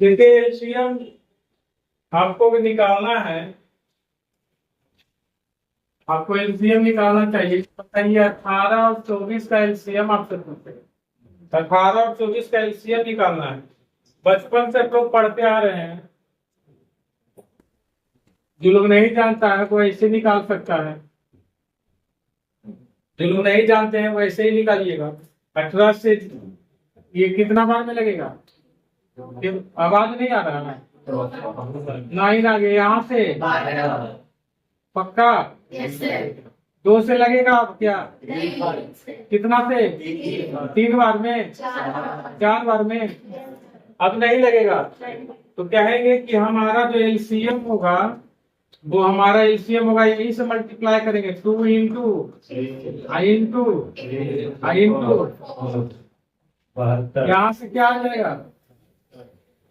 देखिए एलसीएम आपको भी निकालना है, आपको एलसीएम निकालना चाहिए। बताइए 18 और 24 का एलसीएम आपसे पूछे, 18 और 24 का एलसीएम निकालना है। बचपन से लोग पढ़ते आ रहे हैं, जो लोग नहीं जानता है वो ऐसे निकाल सकता है, जो लोग नहीं जानते हैं वो ऐसे ही निकालिएगा। 18 से ये कितना बार में लगेगा? आवाज नहीं आ रहा है, नहीं लगे यहाँ से पक्का? 2 से लगेगा आप क्या? कितना से? 3 बार में, 4 बार में? अब नहीं लगेगा तो कहेंगे कि हमारा जो एलसीएम होगा वो हमारा एलसीएम होगा, यही से मल्टीप्लाई करेंगे 2 इंटू आई इंटू यहाँ से क्या आ जाएगा?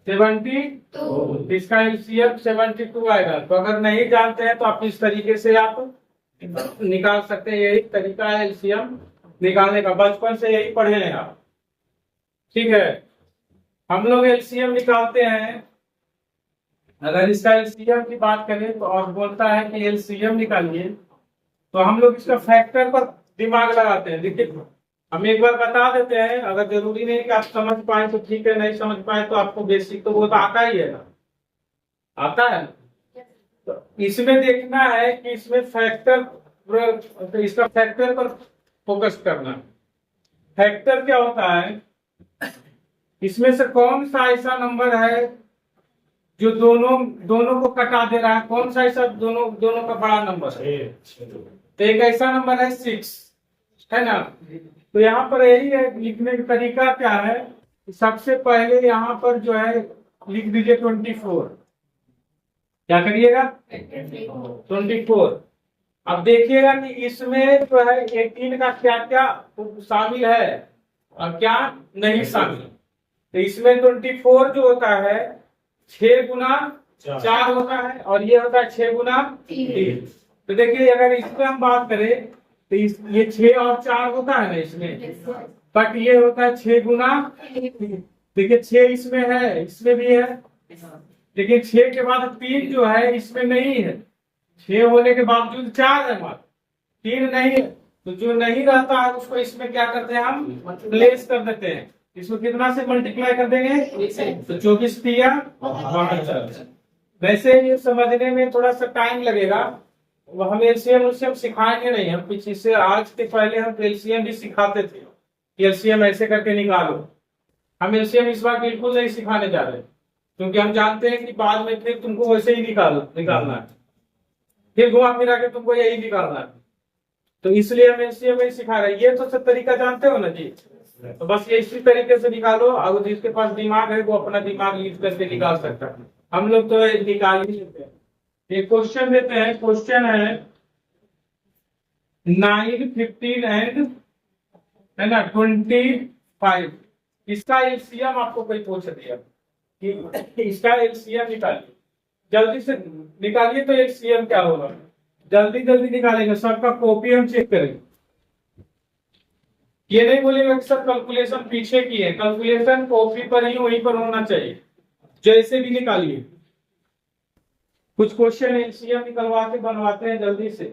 72। इसका एलसीएम 72 आएगा। तो अगर नहीं जानते हैं तो आप इस तरीके से आप निकाल सकते हैं। यही तरीका है एलसीएम निकालने का, बचपन से यही पढ़े हैं आप। ठीक है, हम लोग एलसीएम निकालते हैं। अगर इसका एलसीएम की बात करें तो और बोलता है कि एलसीएम निकालिए, तो हम लोग इसका फैक्टर पर दिमाग लगाते हैं। देखिए हम एक बार बता देते हैं, अगर जरूरी नहीं कि आप समझ पाए तो ठीक है, नहीं समझ पाए तो आपको बेसिक तो वो तो आता ही है ना, आता है। तो इसमें देखना है कि इसमें फैक्टर, तो इसका फैक्टर पर फोकस करना। फैक्टर क्या होता है? इसमें से कौन सा ऐसा नंबर है जो दोनों को कटा दे रहा है? कौन सा ऐसा दोनों का बड़ा नंबर है? तो एक ऐसा नंबर है 6, है ना। तो यहाँ पर यही है, लिखने का तरीका क्या है, सबसे पहले यहाँ पर जो है लिख दीजिए 24। क्या करिएगा? 24। अब देखिएगा कि इसमें जो है 18 का क्या क्या शामिल है और क्या नहीं शामिल। तो इसमें 24 जो होता है 6 गुना 4 होता है और ये होता है 6 गुना 3। तो देखिए अगर इसमें हम बात करें तो ये 6 और 4 होता है ना इसमें, बट ये होता है 6 गुना। देखिए 6 इसमें है, इसमें भी है, लेकिन 6 के बाद 3 जो है इसमें नहीं है। 6 होने के बावजूद 4 है, मात्र 3 नहीं है। तो जो नहीं रहता है उसको इसमें क्या करते हैं, हम प्लेस कर देते हैं। इसको कितना से मल्टीप्लाई कर देंगे? तो 24 दिया। वैसे ये समझने में थोड़ा सा टाइम लगेगा, वो हम एलसीएम सिखाएंगे नहीं। हम पीछे से आज के पहले हम एलसीएम भी सिखाते थे, एलसीएम ऐसे करके निकालो। हम एलसीएम इस बार बिल्कुल नहीं सिखाने जा रहे, क्योंकि हम जानते हैं कि बाद में फिर तुमको वैसे ही निकालना है, फिर घुमा फिरा के तुमको यही निकालना है। तो इसलिए हम एलसीएम नहीं सिखा रहे। ये तो सब तरीका जानते हो ना जी, तो बस ये इसी तरीके से निकालो। अगर जिसके पास दिमाग है वो अपना दिमाग यूज करके निकाल सकता है। हम लोग तो निकाल ही लेते हैं। एक क्वेश्चन देते हैं, क्वेश्चन है 9, 15 एंड है ना 25। इसका एलसीएम आपको कोई पूछ दिया कि इसका एलसीएम निकालिए, जल्दी से निकालिए। तो एलसीएम क्या होगा, जल्दी जल्दी निकालेंगे। सबका कॉपी हम चेक करेंगे। ये नहीं बोलेगा कि सर कैलकुलेशन पीछे की है, कैलकुलेशन कॉपी पर ही वहीं पर होना चाहिए, जैसे भी निकालिए। कुछ क्वेश्चन एलसीएम निकलवा के बनवाते हैं जल्दी से।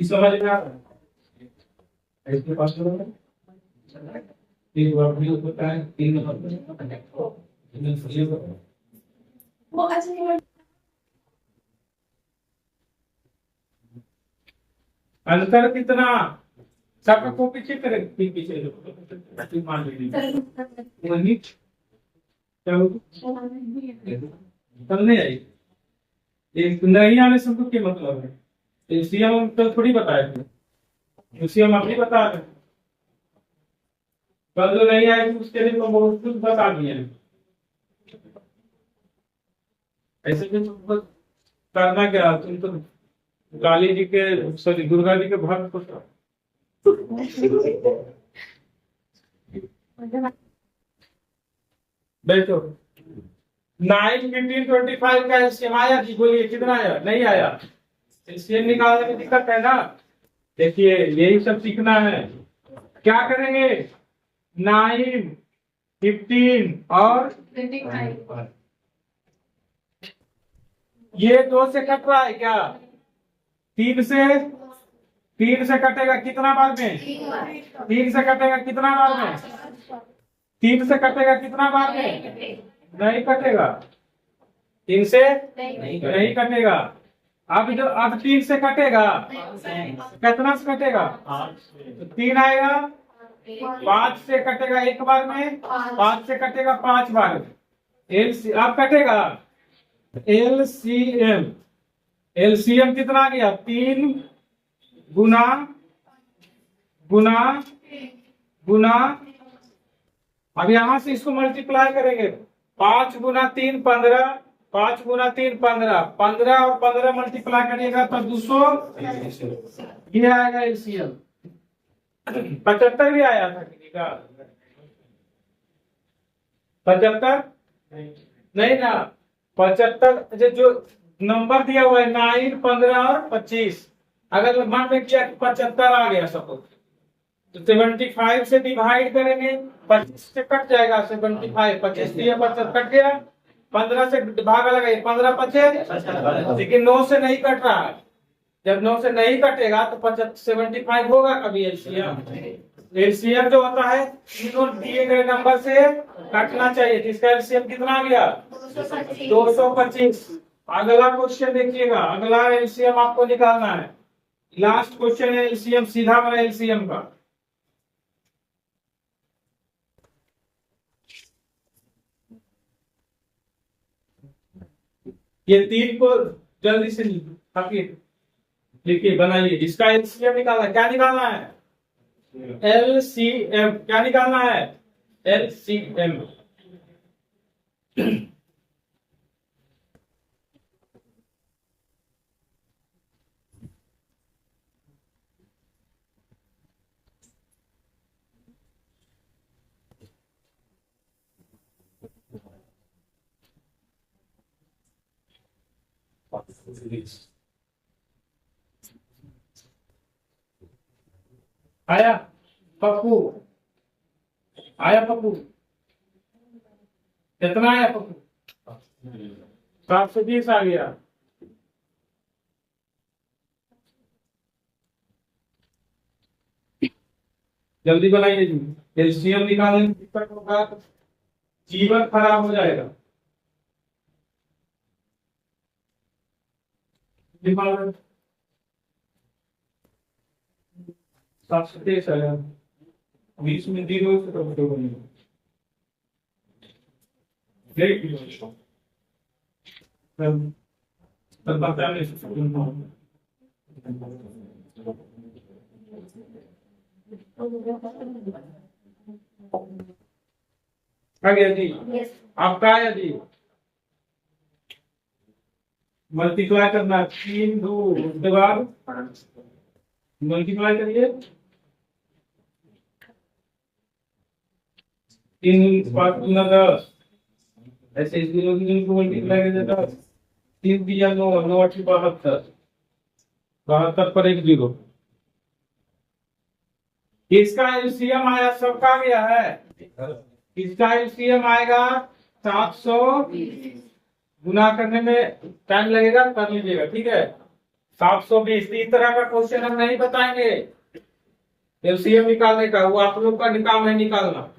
समझ में आ रहा है? इसके पास तीन बार भी होता है, 3 अंतर कितना? सबका को पीछे करे, पीछे मान लीजिए नहीं आई। एक नहीं आने से तो क्या मतलब है? एलसीएम तो थोड़ी बताए थे। एलसीएम अभी बता रहे हैं। कल जो नहीं आएगी उसके लिए तो बहुत कुछ बता दिए हैं। ऐसे भी तुम करना क्या, तुम तो काली जी के सॉरी दुर्गा जी के भक्त को बैठो। 9, 15, 25 का एलसीएम आया जी, बोलिए कितना आया? नहीं आया। एलसीएम निकालने में दिक्कत है ना। देखिए यही सब सीखना है। क्या करेंगे? 9, 15 और 25। ये 2 से कट रहा है क्या? 3 से, 3 से कटेगा कितना बार में? 3 से कटेगा कितना बार में? 3 से कटेगा कितना बार में? नहीं कटेगा। 3 से नहीं कटेगा। अब 3 से कटेगा, कितना से कटेगा? 3 आएगा। 5 से कटेगा एक बार में, 5 से कटेगा 5 बार में। अब कटेगा एलसीएम। एलसीएम कितना आ गया? 3 गुना गुना गुना, अब यहां से इसको मल्टीप्लाई करेंगे। 5 गुना 3 15, 5 गुना 3 15, 15 और 15 मल्टीप्लाई करिएगा तो 200। ये आएगा एलसीएम। 75 भी आया था किसी का? 75 नहीं ना। 75 जो नंबर दिया हुआ है 9, 15 और 25, अगर मान में किया 75 आ गया सपोज, तो 75 से डिवाइड करेंगे, 25 से कट जाएगा 75, 25 दिया 75 कट गया, 15 से भागा लगाइए 15 बचे, लेकिन 9 से नहीं कट रहा है। जब 9 से नहीं कटेगा तो 75 होगा कभी एलसीएम। एलसीएम जो होता है तीनों दिए गए नंबर से काटना चाहिए, जिसका एलसीएम कितना आ गया? 225। अगला क्वेश्चन देखिएगा, अगला एलसीएम आपको निकालना है। लास्ट क्वेश्चन है एलसीएम, सीधा वाला एलसीएम का। ये 3 को जल्दी से लिखिए, बनाइए। इसका एलसीएम निकालना है। क्या निकालना है? एलसीएम। क्या निकालना है? एलसीएम। आया पप्पू? आया पप्पू? कितना आया पप्पू? 720 आ गया। जल्दी बनाइए जी। एलसीएम निकालने में दिक्कत होगा, जीवन खराब हो जाएगा। दिमाग 723 आया, 20 में 0 से तो बनेगा। आ गया जी? आपका आया जी? मल्टीप्लाई करना 3 2 उसके बाद मल्टीप्लाई करिए। 3 5 गुना 10, ऐसे इस दिनों को मल्टीप्लाई कर देता। 3 दिया 9, 9 8 72, 72 पर 1 0। इसका एलसीएम आया, सबका आ गया है। इसका एलसीएम आएगा 720। गुना करने में टाइम लगेगा, कर लीजिएगा, ठीक है। 720। इस तरह का क्वेश्चन हम नहीं बताएंगे एलसीएम निकालने का, वो आप लोग का काम है निकालना।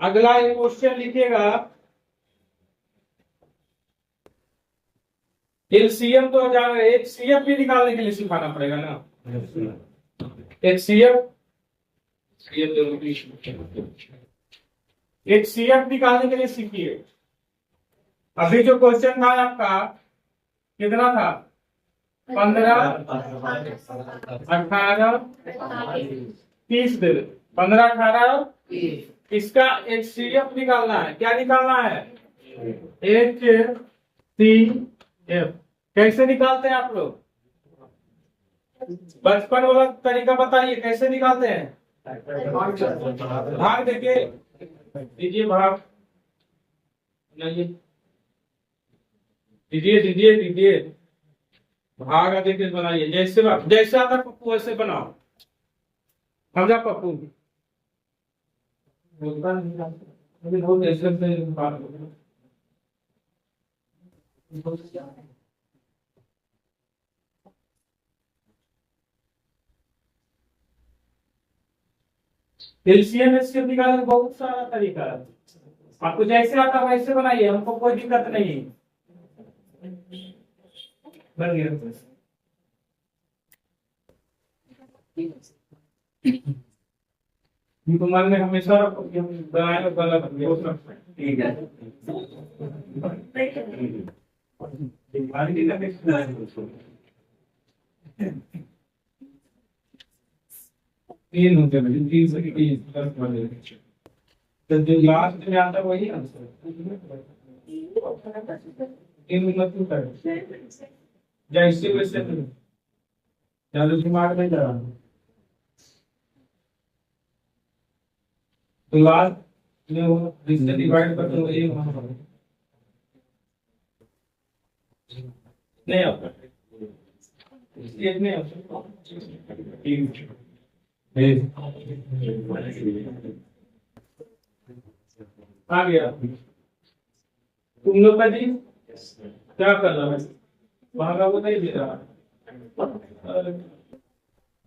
अगला एक क्वेश्चन लिखिएगा। एलसीएम तो जान रहे, एचसीएफ भी निकालने के लिए सिखाना पड़ेगा ना। एचसीएफ एचसीएफ निकालने के लिए सीखिए। अभी जो क्वेश्चन था आपका कितना था? 15, 18, 30 दे दो। 15, 18, इसका HCF निकालना है। क्या निकालना है? HCF। कैसे निकालते हैं आप लोग? बचपन वाला तरीका बताइए, कैसे निकालते हैं? भाग देके दीजिए, भाग नहीं दीजिए, दीजिए दीजिए, भाग देके बनाइए। जैसे जैसे आता पप्पू वैसे बनाओ। समझा पप्पू? बहुत ऐसे एलसीएम एचसीएफ निकालने का बहुत सारा तरीका है। आपको जैसे आता वैसे बनाइए, हमको कोई दिक्कत नहीं। बन गया। तो मन में हमेशा बनाए गलत ठीक है। तीन होते हैं, 3 से 30 प्लस बने, तो जो लास्ट में आता है वही आंसर। तीन मतलब क्या है? जैसे वैसे ज्यादा दिमाग नहीं लगा। तो लास्ट में वो जिससे डिवाइड करते हो ये वहां पर नहीं आता, एक नहीं आता। आ गया। तुम लोग का जी क्या कर रहा है? वहां का वो नहीं दे रहा।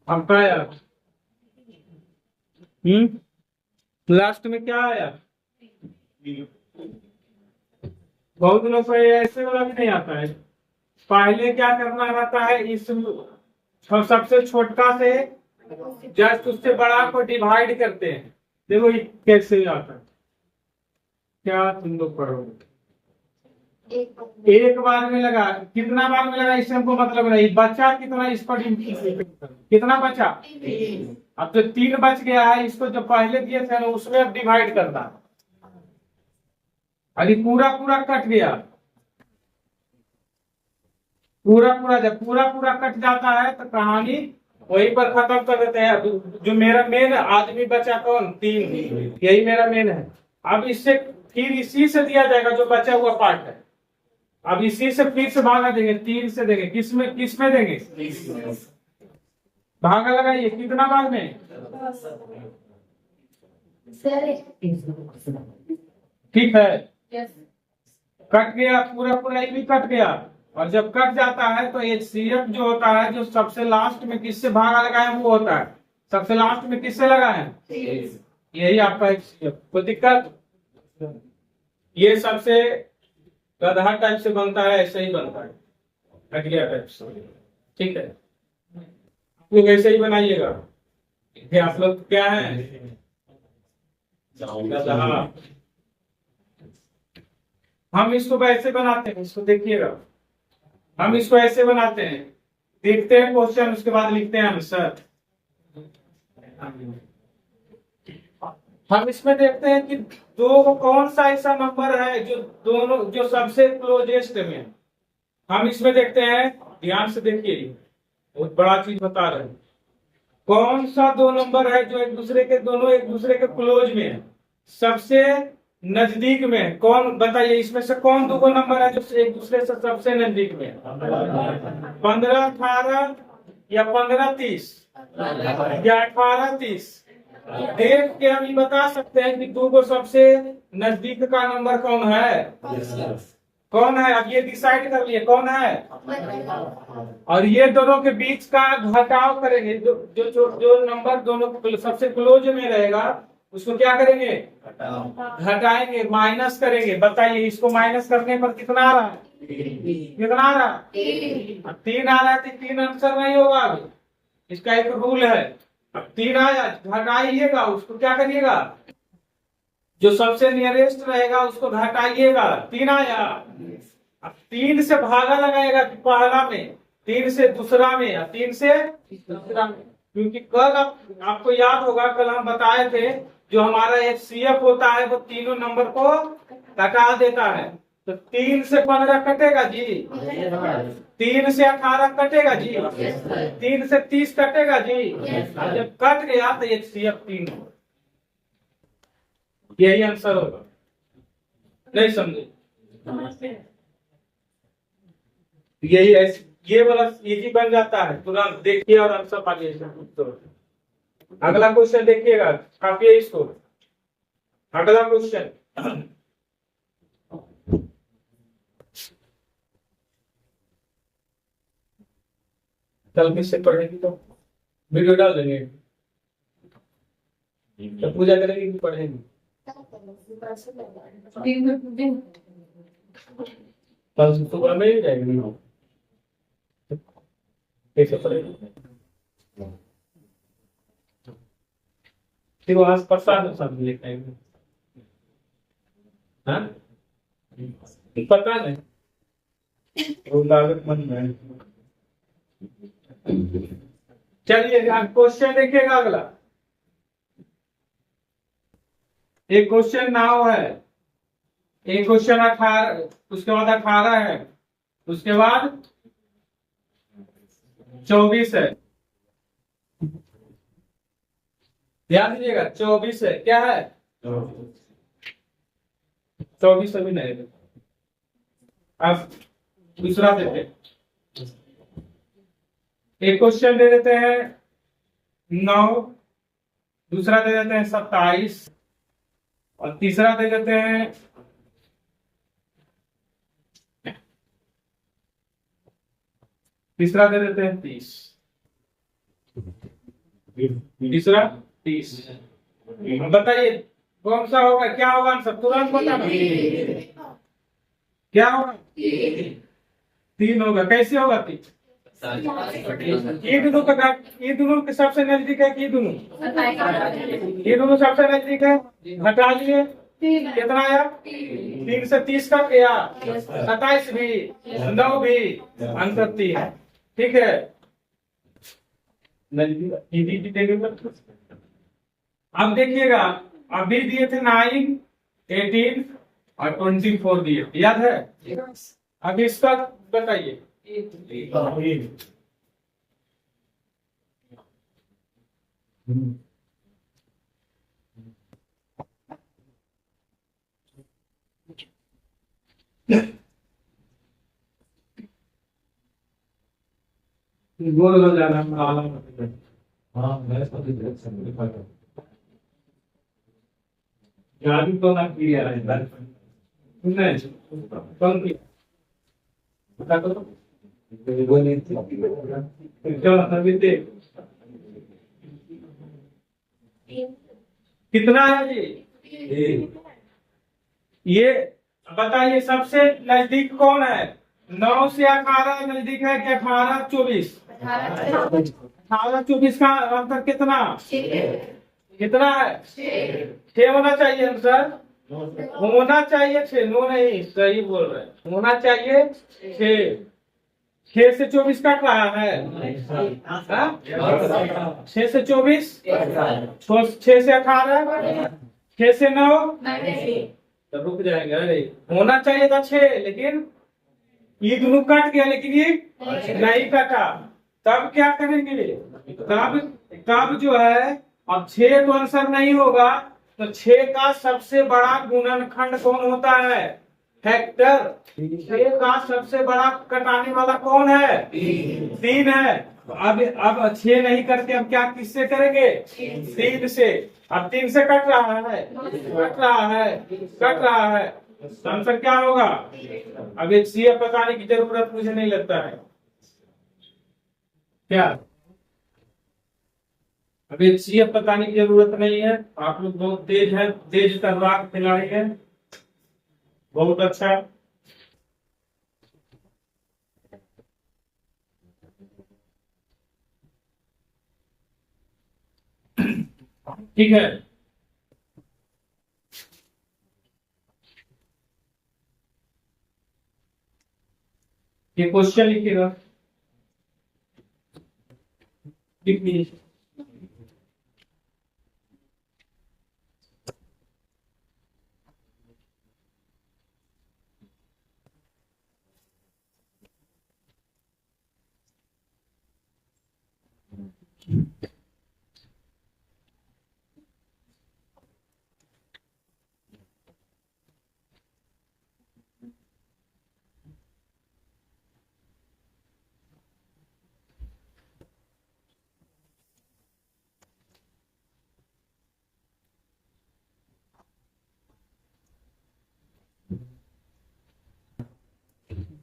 अब क्या आया? लास्ट में क्या आया? बहुत लोग को ऐसे वाला भी नहीं आता है। पहले क्या करना रहता है, इस सबसे छोटा से जस्ट उससे बड़ा को डिवाइड करते हैं। देखो ये कैसे आता है, क्या तुम लोग पढ़ोगे? एक बार में लगा, कितना बार में लगा इससे हमको मतलब नहीं। बचा कितना इस पर, कितना बचा? अब तो 3 बच गया है। इसको जो पहले दिए थे ना उसमें अब डिवाइड करना। अभी पूरा पूरा कट गया, पूरा पूरा जब पूरा पूरा कट जाता है तो कहानी वहीं पर खत्म कर देते हैं। जो मेरा मेन आदमी बचा कौन? 3, यही मेरा मेन है। अब इससे फिर इसी से दिया जाएगा जो बचा हुआ पार्ट है। अब इसी से फिर से भागा देंगे, 3 से देंगे। किसमें देंगे? भागा लगाइए, कितना बार में? ठीक है, कट गया पूरा पूरा, ये भी कट गया। और जब कट जाता है तो HCF जो होता है, जो सबसे लास्ट में किससे भागा लगाए वो होता है। सबसे लास्ट में किससे लगा है? यही आपका HCF। कोई दिक्कत? ये सबसे गधा टाइप से बनता है, ऐसे ही बनता है, घटिया टाइप से। ठीक है, आप लोग ऐसे ही बनाइएगा। आप लोग क्या है? गधा। हम इसको ऐसे बनाते हैं, इसको देखिएगा। हम इसको ऐसे बनाते हैं, देखते हैं क्वेश्चन, उसके बाद लिखते हैं आंसर। हम इसमें देखते हैं कि दो कौन सा ऐसा नंबर है जो दोनों जो सबसे क्लोजेस्ट में। हम इसमें देखते हैं, ध्यान से देखिए, बहुत बड़ा चीज बता रहे हैं। कौन सा 2 नंबर है जो एक दूसरे के क्लोज में है, सबसे नजदीक में? कौन बताइए, इसमें से कौन 2 नंबर है जो एक दूसरे से सबसे नजदीक में? 15, 18 या 15, 30 या 18, 30? देख के हम ये बता सकते हैं कि 2 को सबसे नजदीक का नंबर कौन है? कौन है? अब ये डिसाइड कर लिए कौन है। और ये दोनों के बीच का घटाव करेंगे। जो नंबर दोनों सबसे क्लोज में रहेगा उसको क्या करेंगे? घटाएंगे, माइनस करेंगे। बताइए इसको माइनस करने पर कितना आ रहा है? कितना आ रहा है? 3 आ रहा है तो 3 आंसर नहीं होगा। अभी इसका एक रूल है। अब 3 आया, घटाइएगा, उसको क्या करिएगा? जो सबसे नियरेस्ट रहेगा उसको घटाइएगा। 3 आया, अब 3 से भागा लगाएगा कि पहला में, 3 से दूसरा में या 3 से तीसरा में, क्योंकि कल आपको याद होगा, कल हम बताए थे जो हमारा HCF होता है वो तीनों नंबर को घटा देता है। तो 3 से 15 कटेगा जी, 3 से 18 कटेगा जी, 3 से 30 कटेगा जी। और जब कट गया तो HCF 3 होगा। यही आंसर होगा। नहीं समझे? यही ये वाला इजी बन जाता है तुरंत, देखिए और आंसर पाइए। अगला क्वेश्चन देखिएगा, काफी है इसको। अगला क्वेश्चन, कल किससे पढ़ेगी तो वीडियो डाल देंगे, तो पूजा करेगी कि पढ़ेगी? कल सुबह में ही जाएगी, कैसे पढ़ेगी? फिर वहां से प्रसाद सब लेकर आएंगे। हाँ, पता नहीं, वो लागत मन में। चलिए क्वेश्चन देखिएगा अगला। एक क्वेश्चन 9 है, एक क्वेश्चन 18, उसके बाद 18 है, उसके बाद 24 है। ध्यान दीजिएगा, 24 है। क्या है? 24 अभी नहीं। अब दूसरा देते, एक क्वेश्चन दे देते हैं 9, दूसरा दे देते हैं 27 और तीसरा दे देते हैं तीसरा दे देते हैं 30। तीसरा 30। बताइए कौन सा होगा, क्या होगा आंसर? तुरंत बताना। क्या होगा? 3 होगा। कैसे होगा 3? ये दोनों के सबसे नजदीक है कि ये दोनों सबसे नजदीक है। हटा दिए, कितना आया? 3 से 30 का गया, 27 भी, 9 भी, आंसर 3। ठीक है, अब देखिएगा, अभी दिए थे 9, 18 और 24 दिए, याद है? अब इसका बताइए। गोल हो जाना। हाँ, मैं जादू तो ना किया है, नहीं कौन किया? बता करो। कितना है जी? ये बताइए सबसे नजदीक कौन है? 9 से 18 नजदीक है कि 18 24? 18 24 का अंतर कितना? कितना है? 6 होना चाहिए आंसर। होना चाहिए 6, नो नहीं, सही बोल रहे हैं, होना चाहिए 6। 6 से 24 कट रहा है। 6 से 24, 6 से 18, 6 से 9, तो रुक जाएंगे। अरे होना चाहिए था 6, लेकिन ये दोनों कट गया, लेकिन ये नहीं कटा। तब क्या करेंगे? तब जो है, अब 6 तो आंसर नहीं होगा, तो 6 का सबसे बड़ा गुणनखंड कौन होता है? फैक्टर। 6 का सबसे बड़ा कटाने वाला कौन है? 3 है। अब 6 नहीं करके अब क्या किससे करेंगे? 3 से। अब 3 से कट रहा है, कट रहा है, कट रहा है, आंसर क्या होगा? अब HCF बताने की जरूरत मुझे नहीं लगता है। क्या अभी HCF बताने की जरूरत नहीं है। आप लोग बहुत तेज है, तेज तर्राक खिलाड़ी है, बहुत अच्छा। ठीक है, ये क्वेश्चन लिखिएगा।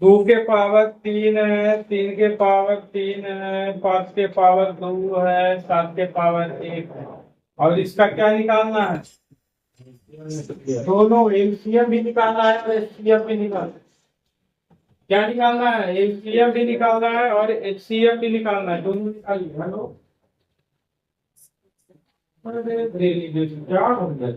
2 के पावर 3 है, 3 के पावर 3 है, 5 के पावर 2 है, 7 के पावर 1 है। और इसका क्या निकालना है? दोनों एलसीएम भी निकालना है और एचसीएफ भी निकालना है। क्या निकालना है? एलसीएम भी निकालना है और एचसीएफ भी निकालना है। दोनों निकालिए। हेलो, क्या हो गया?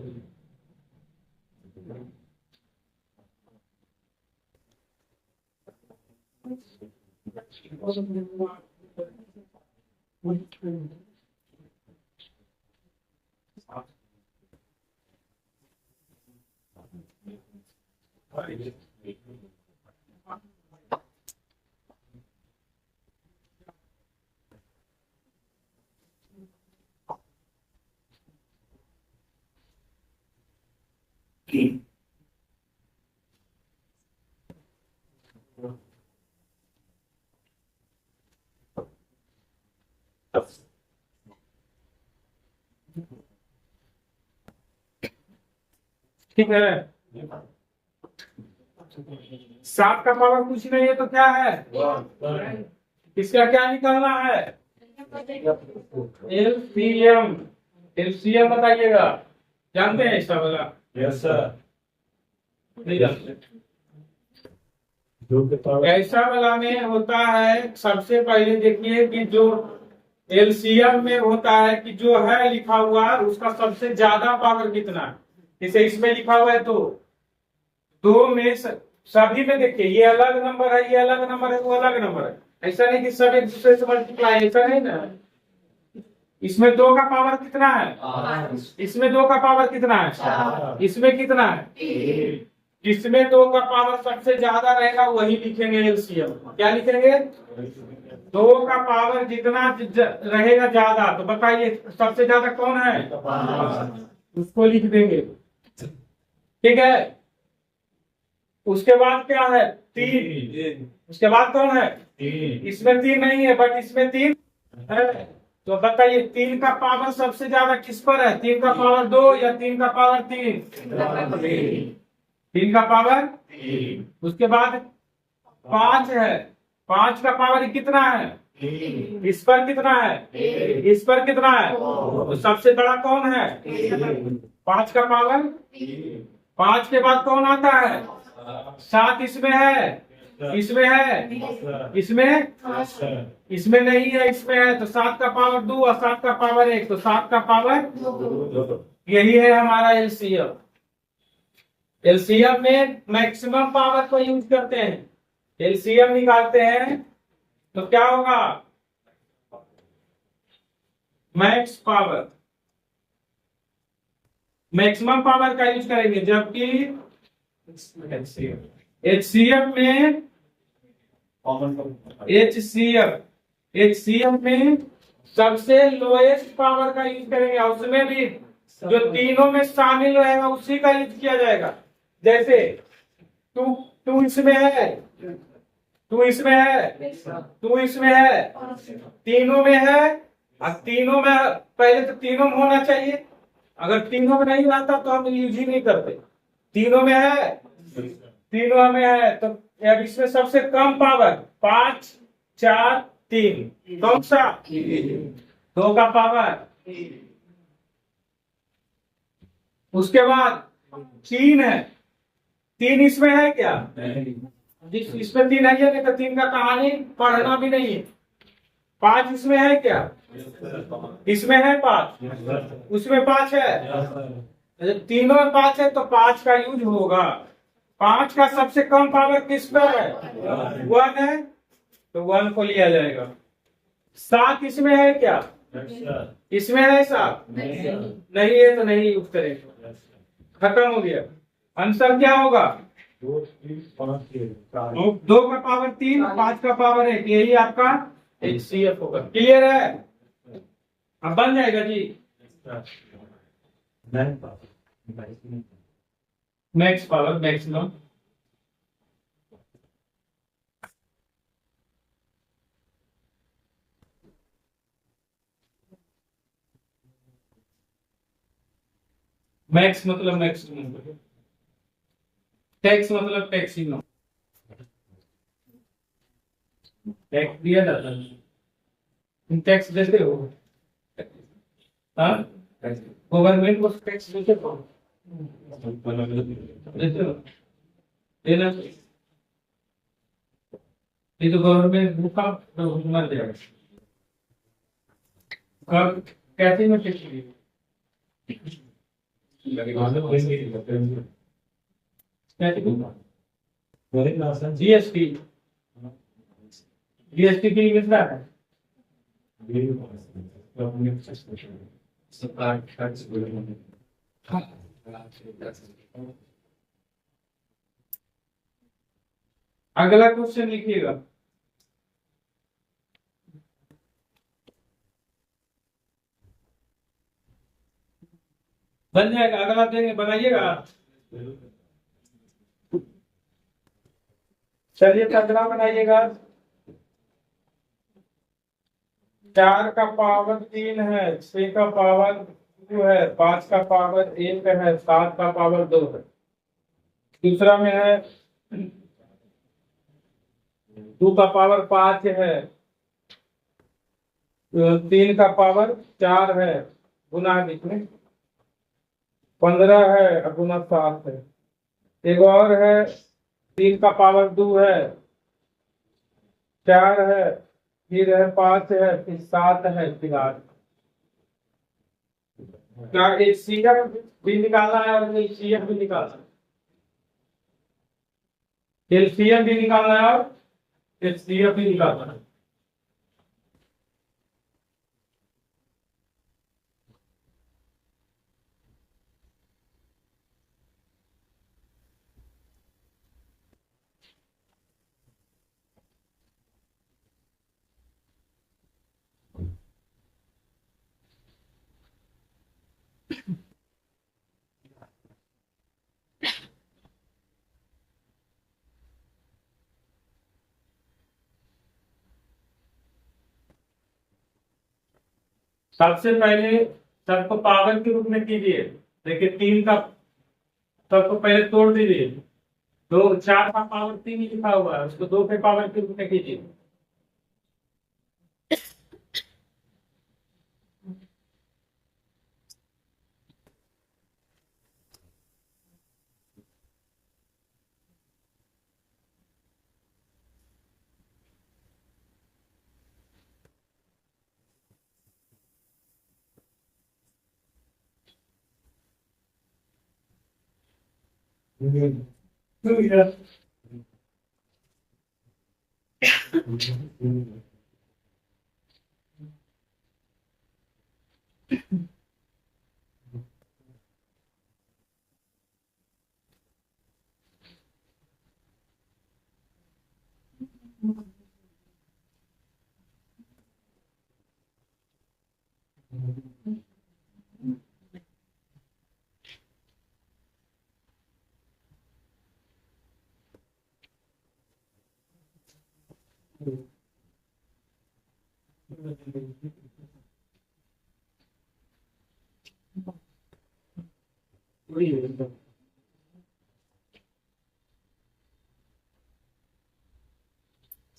ठीक है। 7 का पावर कुछ नहीं है तो क्या है? इसका क्या निकालना है? एलसीएम। एलसीएम बताइएगा। जानते हैं इसका वाला? Yes sir. नहीं जानते। ऐसा वाला में होता है, सबसे पहले देखिए कि जो एलसीएम में होता है कि जो है लिखा हुआ उसका सबसे ज्यादा पावर कितना है। जैसे इसमें लिखा हुआ है दो में सभी में देखिए ये अलग नंबर है, ये अलग नंबर है, वो अलग नंबर है। ऐसा नहीं कि सब एक दूसरे से मल्टीप्लाई, ऐसा नहीं ना। इसमें 2 का पावर कितना है? इसमें 2 का पावर कितना है? इसमें कितना है? जिसमें 2 का पावर सबसे ज्यादा रहेगा वही लिखेंगे एलसीएम। क्या लिखेंगे? 2 का पावर जितना रहेगा ज्यादा, तो बताइए सबसे ज्यादा कौन है? उसको लिख देंगे। ठीक है। उसके बाद क्या है? 3। उसके बाद कौन है? इसमें 3 नहीं है, बट इसमें 3 है। तो बताइए 3 का पावर सबसे ज्यादा किस पर है? 3 का पावर 2 या 3 का पावर 3? 3 का पावर 3। उसके बाद 5 है। 5 का पावर कितना है? इस पर कितना है? इस पर कितना है? तो सबसे बड़ा कौन है? 5 का पावर 5 के बाद कौन आता है? 7 इसमें है, इसमें है, इसमें नहीं है, इसमें है। तो 7 का पावर 2 और 7 का पावर 1, तो 7 का पावर, यही है हमारा एलसीएम। एलसीएम में मैक्सिमम पावर को यूज करते हैं। एलसीएम निकालते हैं तो क्या होगा? मैक्स पावर, मैक्सिमम पावर का यूज करेंगे। जबकि एचसीएफ में एचसीएफ में सबसे लोएस्ट पावर का यूज करेंगे। उसमें भी जो तीनों में शामिल रहेगा उसी का यूज किया जाएगा। जैसे टू इसमें है, 2 इसमें है, 2 इसमें है, तीनों में है। और तीनों में पहले तो तीनों में होना चाहिए। अगर तीनों में नहीं आता तो हम यूज ही नहीं करते। तीनों में है, तीनों में है, तो अब इसमें सबसे कम पावर 5, 4, 3 कौन सा? 2 का पावर। उसके बाद 3 है। 3 इसमें है क्या? इसमें 3 है, नहीं तो 3 का कहानी पढ़ना भी नहीं है। 5 इसमें है क्या? इसमें है 5, उसमें 5 है। तीनों में 5 है तो 5 का यूज होगा। 5 का सबसे कम पावर किस पर है? 1 है, तो 1 को लिया जाएगा। 7 इसमें है क्या? इसमें है सात? नहीं है तो नहीं यूज करेंगे, खत्म हो गया। आंसर क्या होगा? 2 का पावर 3, 5 का पावर 1, यही आपका HCF होगा। क्लियर है? अब बन जाएगा जी। Max power, maximum. मैक्स मतलब मैक्सिमम, टैक्स मतलब टैक्सिमम। टैक्स दिया जाता है, तुम टैक्स देते हो? हाँ, गवर्नमेंट को टैक्स देते हो? देते हो? देना। ये तो गवर्नमेंट भूखा मर जाएगा। कैसे में टैक्स दिए? जीएसटी, जीएसटी की कितना है? अगला क्वेश्चन लिखिएगा। बन जाएगा, अगला देंगे, बनाइएगा। चलिए तो अगला बनाइएगा। 4 का पावर 3 है, 6 का पावर 2 है, 5 का पावर 1 है, 7 का पावर 2 है। दूसरा में है 2 का पावर 5 है, 3 का पावर 4 है, गुना है बीच में, 15 है और गुना 7 है। एक और है 3 का पावर 2 है, 4 है, फिर है 5 है, फिर 7 है, फिर 8। क्या HCF भी निकालना है और HCF भी निकालना है? LCM भी निकालना है और HCF भी निकालना है। सबसे पहले सबको पावर के रूप में कीजिए। देखिए 3 का सबको पहले तोड़ दीजिए। 4 का पावर 3 ही लिखा हुआ है, उसको 2 के पावर के रूप में कीजिए।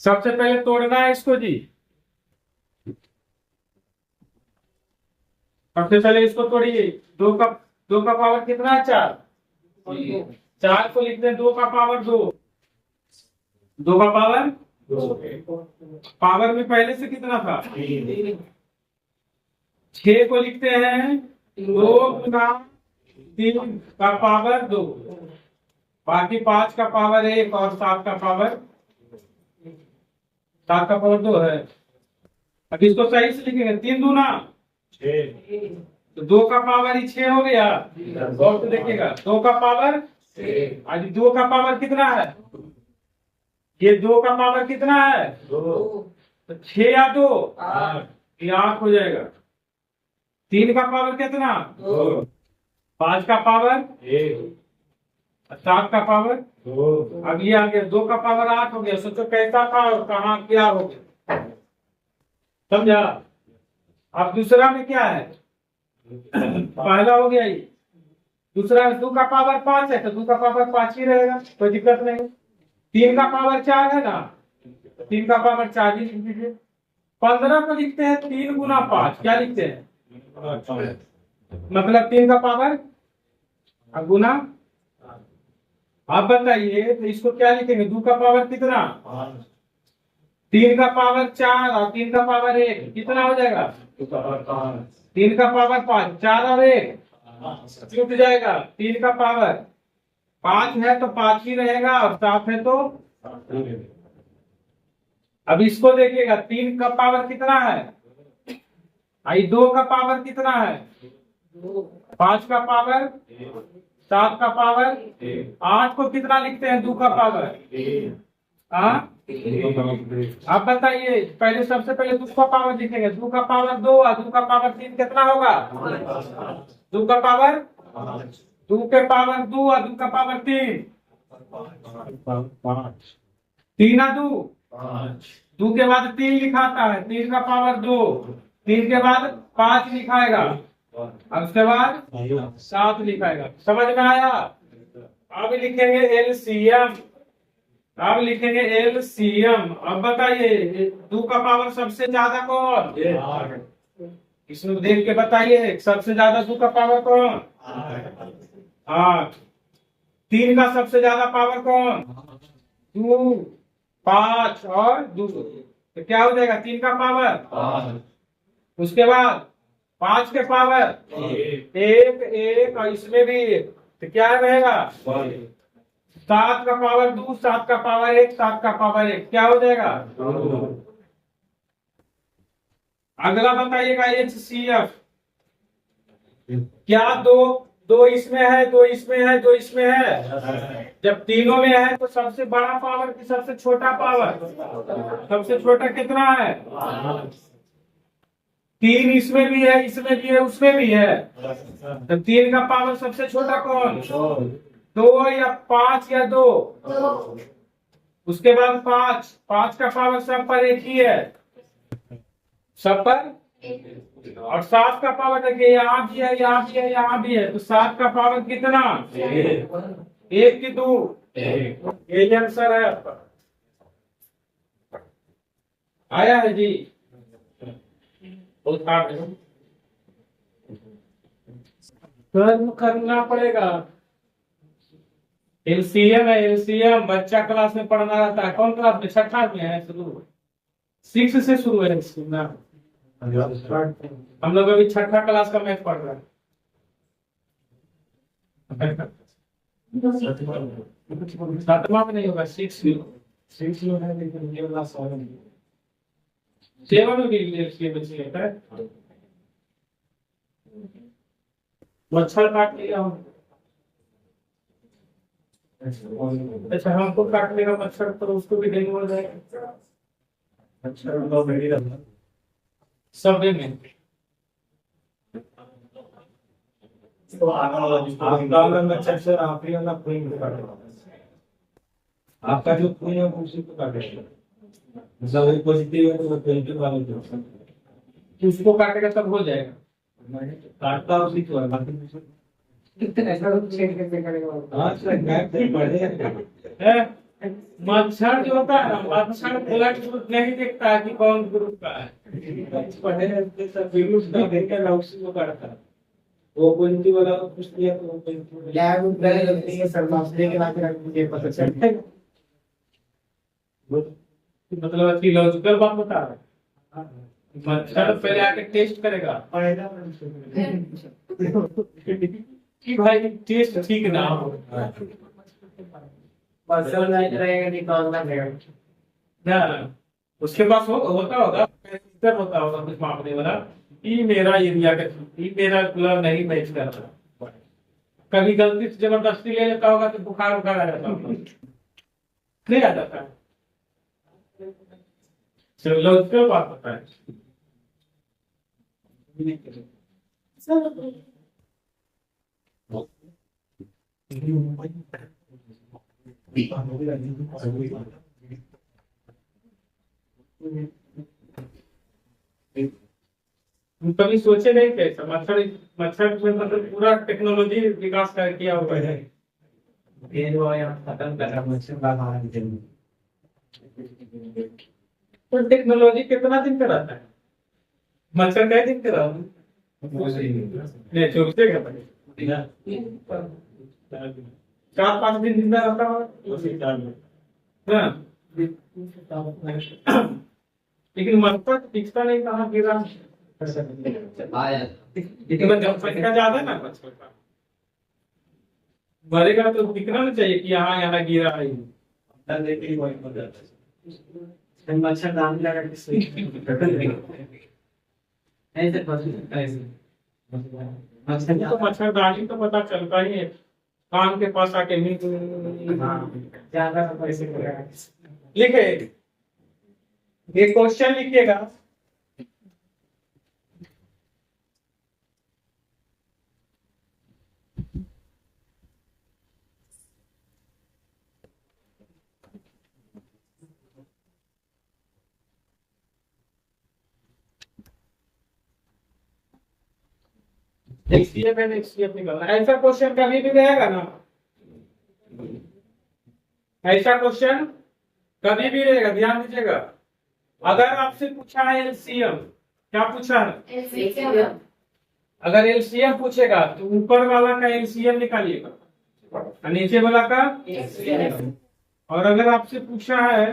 सबसे पहले तोड़ना है इसको जी। सबसे पहले इसको तोड़िए। 2 का पावर कितना है? 4। 4 को लिखते हैं 2 का पावर 2। 2 का पावर 2। पावर में पहले से कितना था? 6 को लिखते हैं 2 गुना 3 का पावर 2। बाकी 5 का पावर 1 और 7 का पावर 2 है। अब इसको सही से लिखेंगे, 3 दूना 6, तो 2 का पावर ही 6 हो गया। और तो देखिएगा 2 का पावर 6, आज 2 का पावर कितना है, ये 2 का पावर कितना है 2, तो 6 या 2 8, ये 8 हो जाएगा। 3 का पावर कितना 2, 5 का पावर 1, 7 का पावर 2, अब ये आ गया 2 का पावर 8 हो गया। सोचो कैसा था और कहाँ क्या हो गया, समझा। अब दूसरा में क्या है, पहला हो गया ये, दूसरा 2 का पावर 5 है तो 2 का पावर 5 ही रहेगा, कोई दिक्कत नहीं। 3 का पावर 4 है ना, 3 का पावर 4 ही लिख दीजिए। 15 को लिखते हैं 3 गुना 5, क्या लिखते हैं मतलब 3 का पावर गुना। आप बताइए तो इसको क्या लिखेंगे, 2 का पावर कितना 3 का पावर 4 और 3 का पावर 1 कितना हो जाएगा 3 का पावर 5, 4 और 1 छूट जाएगा। 3 का पावर 5 है तो 5 ही रहेगा और 7 है तो। अब इसको देखिएगा 3 का पावर कितना है, आई 2 का पावर कितना है 5 का पावर 7 का पावर 8 को कितना लिखते हैं 2 का पावर आप बताइए। पहले सबसे पहले 2 का पावर लिखेंगे, 2 का पावर 2 और 2 का पावर 3 कितना होगा 2 का पावर 2 के पावर 2 और 2 का पावर 3 3 और 2 2 के बाद 3 लिखाता है, 3 का पावर 2, 3 के बाद 5 लिखाएगा और उसके बाद 7 लिखाएगा। समझ में आया। अब लिखेंगे एलसीएम, अब लिखेंगे एलसीएम। अब बताइए 2 का पावर सबसे ज्यादा कौन, इसमें देख के बताइए सबसे ज्यादा 2 का पावर कौन 8, 3 का सबसे ज्यादा पावर कौन 2, 5 और 2, तो क्या हो जाएगा 3 का पावर, उसके बाद 5 के पावर 1 और इसमें भी 1, तो क्या रहेगा 7 का पावर 2, 7 का पावर 1, 7 का पावर 1, क्या हो जाएगा। अगला बताइएगा HCF, क्या दो इसमें है, 2 इसमें है, 2 इसमें है। जब तीनों में है तो सबसे बड़ा पावर की सबसे छोटा पावर, सबसे छोटा कितना है 3, इसमें भी है, इसमें भी है, उसमें भी है, तो 3 का पावर सबसे छोटा कौन 2 या 5 या 2, उसके बाद 5 का पावर सब पर एक ही है, सब पर। और 7 का पावर देखिए यहाँ भी है, यहाँ भी है, यहाँ भी है, तो 7 का पावर कितना 1 की 2, यही आंसर है आपका। आया है जी, कर्म करना पड़ेगा। एलसीएम है, एलसीएम बच्चा क्लास में पढ़ना रहता है। कौन क्लास में, छठा में है, शुरू 6 से शुरू है ना। हम लोग अभी छठा क्लास का मैथ पढ़ रहे हैं। 7वां में नहीं होगा, 6 में है, लेकिन ये वाला 7 में भी बच्चे लेता है। मच्छर काट लिया, अच्छा हमको काट लेगा मच्छर तो उसको भी डेंगू हो जाएगा। मच्छर सब में तो आपका जो खून है उसी को काटेगा, मतलब पॉजिटिव है तो पॉजिटिव वाला उसको काटेगा तब हो जाएगा। काटता उसी को है, मच्छर जो होता है ना, मच्छर ब्लड ग्रुप नहीं देखता है कि कौन ग्रुप का है, उसी को काटता है। वो पॉजिटिव वाला कुछ दिया तो मतलब लॉजिकल बात बता रहा है। मच्छर पहले आके टेस्ट करेगा कि भाई टेस्ट ठीक ना हो, मच्छर नहीं रहेगा निकालना पड़ेगा ना। उसके पास होता होगा, पैरामीटर होता होगा कुछ मापने वाला, कि मेरा एरिया का, कि मेरा कूलर नहीं मैच कर रहा। कभी गलती से जबरदस्ती ले लेता होगा तो बुखार उखार आ जाता होगा, नहीं आ जाता है। चलो उसके बात होता है। कभी सोचे नहीं थे मच्छर, मच्छर में मतलब पूरा टेक्नोलॉजी विकास कर किया हुआ है। तो टेक्नोलॉजी कितना दिन का रहता है? मच्छर कई दिन का रहता है? नहीं, चौबीस घंटे, 4-5 दिन जिंदा रहता है ना। लेकिन मरता तो दिखता नहीं, कहाँ गिरा। लेकिन जनसंख्या ज्यादा है ना मच्छर का, मरेगा तो दिखना नहीं चाहिए कि यहाँ गिरा है। मच्छर दाम लगा तो मच्छरदानी तो पता चलता ही है, कान के पास आके ज्यादा पैसे लिखे। ये क्वेश्चन लिखिएगा, एक्सपीएफ निकलना। ऐसा क्वेश्चन कभी भी रहेगा ना, ऐसा क्वेश्चन कभी भी रहेगा, ध्यान दीजिएगा। अगर आपसे पूछा है एलसीएम, क्या पूछा है? अगर एलसीएम पूछेगा तो ऊपर वाला का एलसीएम निकालिएगा और नीचे वाला का। और अगर आपसे पूछा है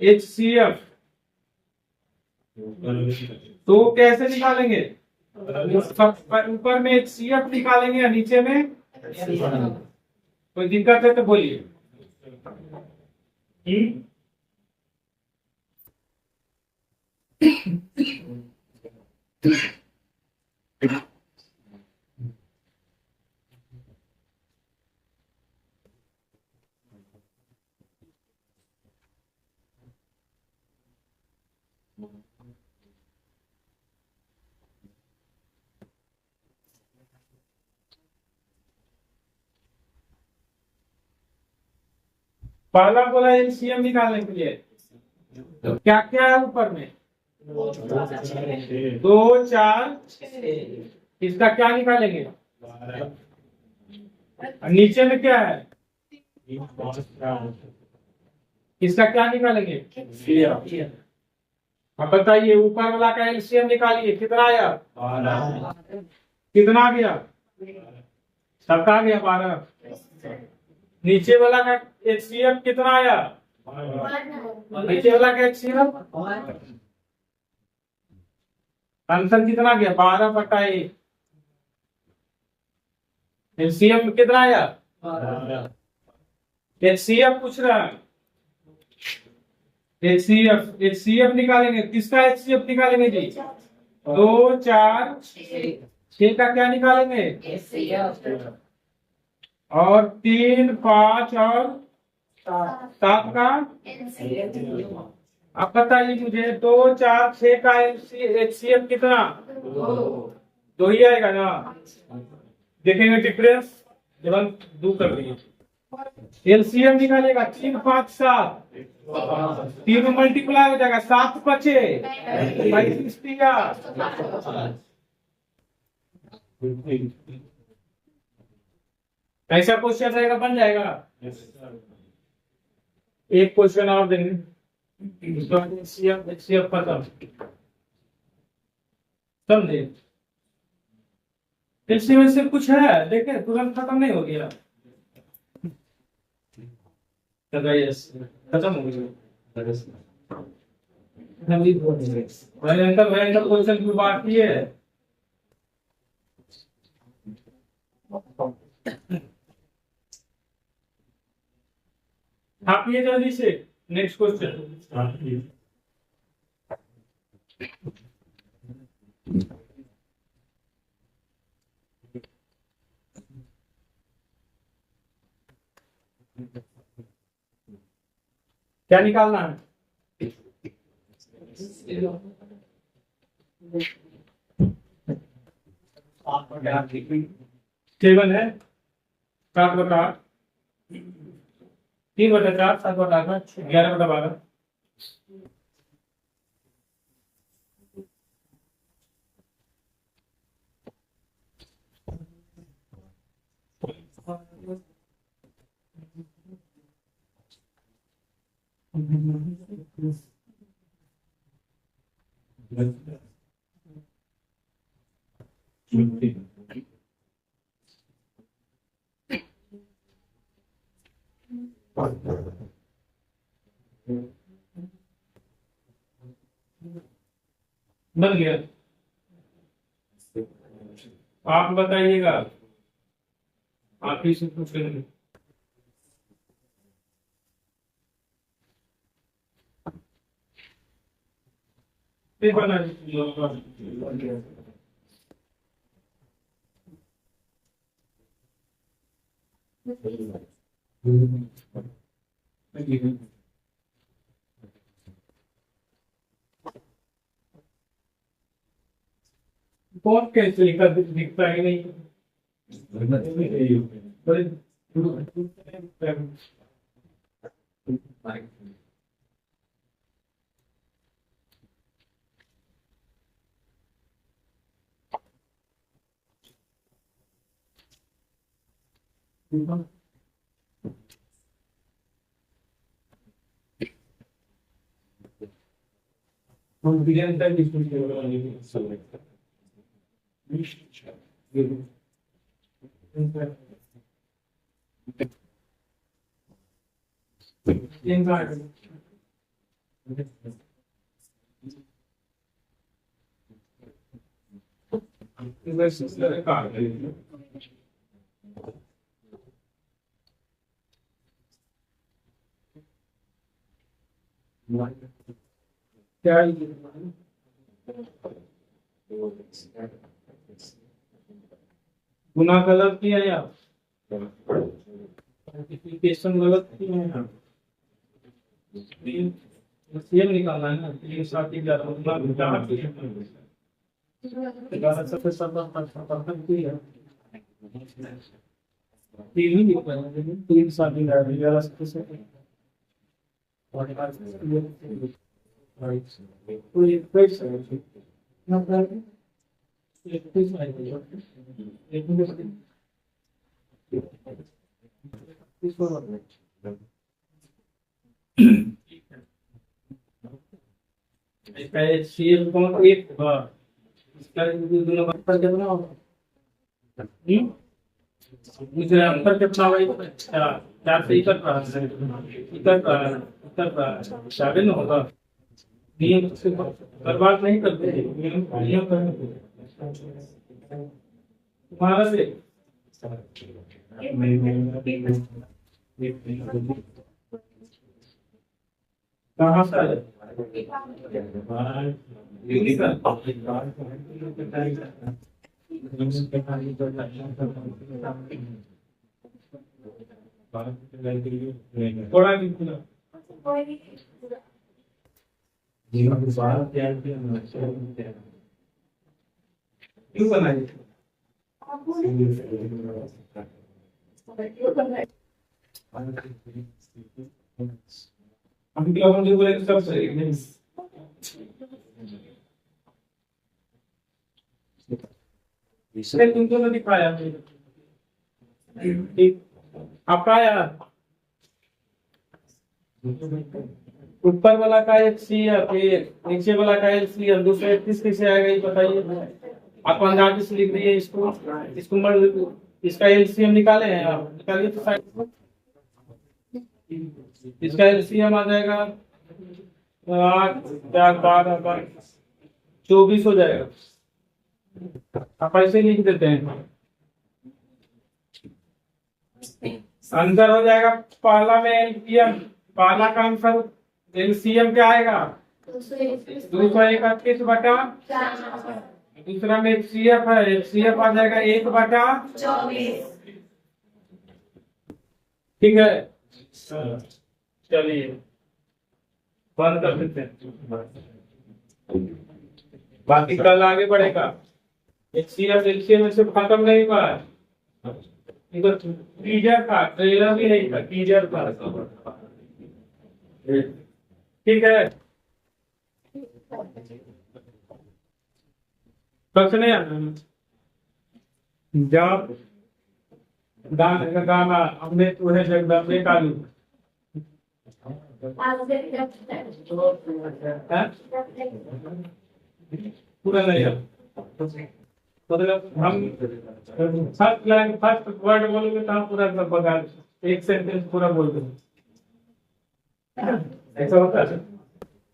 एचसीएफ तो कैसे निकालेंगे? ऊपर में एचसीएफ निकालेंगे और नीचे में। कोई दिक्कत है तो बोलिए। पहला बोला एलसीएम निकालने के लिए, तो क्या क्या है ऊपर में? 2, 4, 6। इसका क्या निकालेंगे? और नीचे में क्या है? इसका क्या निकालेंगे? अब बताइए, ऊपर वाला का एलसीएम निकालिए, कितना आया? कितना आ गया? सबका आ गया 12। नीचे वाला का एचसीएफ कितना आया? नीचे वाला का एचसीएफ आंसर कितना गया? 12/1। एचसीएफ कितना आया? एचसीएफ पूछ रहा है। एचसीएफ निकालेंगे, किसका एचसीएफ निकालेंगे जी? 2, 4, 6 का क्या निकालेंगे? और 3, 5 और 7 का। अब बताइए मुझे, 2, 4, 6 का एचसीएफ कितना? 2 ही आएगा ना। देखेंगे डिफरेंस जब हम 2 कर दिए। एलसीएम निकालेगा 3, 5, 7, 3 मल्टीप्लाई हो जाएगा, 7 बचे 35। ऐसा क्वेश्चन रहेगा, बन जाएगा। एक क्वेश्चन और देंगे, एचसीएफ खत्म, समझे? एलसीएम से कुछ है, देखे तुरंत खत्म नहीं हो गया, खत्म हो गया। भयंकर भयंकर क्वेश्चन की बात की है। छापिए जल्दी से, नेक्स्ट क्वेश्चन। क्या निकालना है? टेबल है 7/8, 3/4, 7/8, 11/12। बन गया। आप बताइएगा, आप ही से पूछेंगे। फिर बना कौन कैसे लिखा दिखता ही नहीं। हम बिगिन तक डिस्कस क्या गुना गलत किया या मल्टीप्लिकेशन गलत किया है। सेम निकालना है ना, 3 7 11 सबसे की है 3 ही निकालना है, 3 7 11 सबसे कोई पैसा नंबर एक पैसा एक इसको इसका सीएल कौन एक इसका दोनों का अंतर कितना होगा? मुझे अंतर कितना होगा? 4 से 1 7 होगा। नियम से बर्बाद नहीं करते, नियम करते तुम्हारा से कहाँ से आया? थोड़ा क्यों बनाई? हम क्या हम जो बोले सब सही नहीं। इसने तुमको नहीं दिखाया ठीक आपका आया ऊपर वाला का एक सी है, फिर नीचे वाला का एक सी है, दूसरा 31 कैसे आएगा ये बताइए। आप अंदाजे से लिख दिए इसको इसका एलसीएम निकाले हैं आप, निकालिए तो साइड इसका एलसीएम आ जाएगा 8 4 12 24 हो जाएगा। आप ऐसे लिख देते हैं, आंसर हो जाएगा पहला में एलसीएम, पहला का आंसर एलसीएम क्या आएगा? 231 बटा, दूसरा में एचसीएफ है, एचसीएफ आ जाएगा 1/24। ठीक है, चलिए बंद कर देते हैं, बाकी कल आगे बढ़ेगा। एचसीएफ एलसीएम में से खत्म नहीं हुआ है, इधर टीजर का ट्रेलर भी नहीं था, टीजर का। ठीक है, कुछ नहीं आता जब गाना का गाना हमने तुम्हें जगदम्बे कालू पूरा नहीं है, मतलब हम फर्स्ट लाइन फर्स्ट वर्ड बोलोगे तो हम पूरा सब बगा, एक सेंटेंस पूरा बोल देंगे। ऐसा होता है,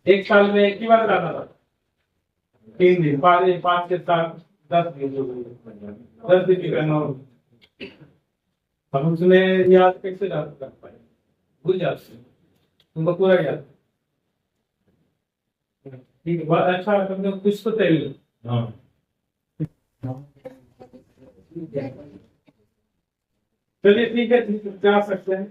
एक साल में एक ही बार गाना था, 3 दिन, 5 से 7 10 दिन की करना हो, हम उसमें याद कैसे रख पाए, भूल जाते तुमको पूरा याद। ठीक है, बहुत अच्छा, तुमने कुछ तो तैयारी। हाँ, चलिए ठीक है, जा सकते हैं।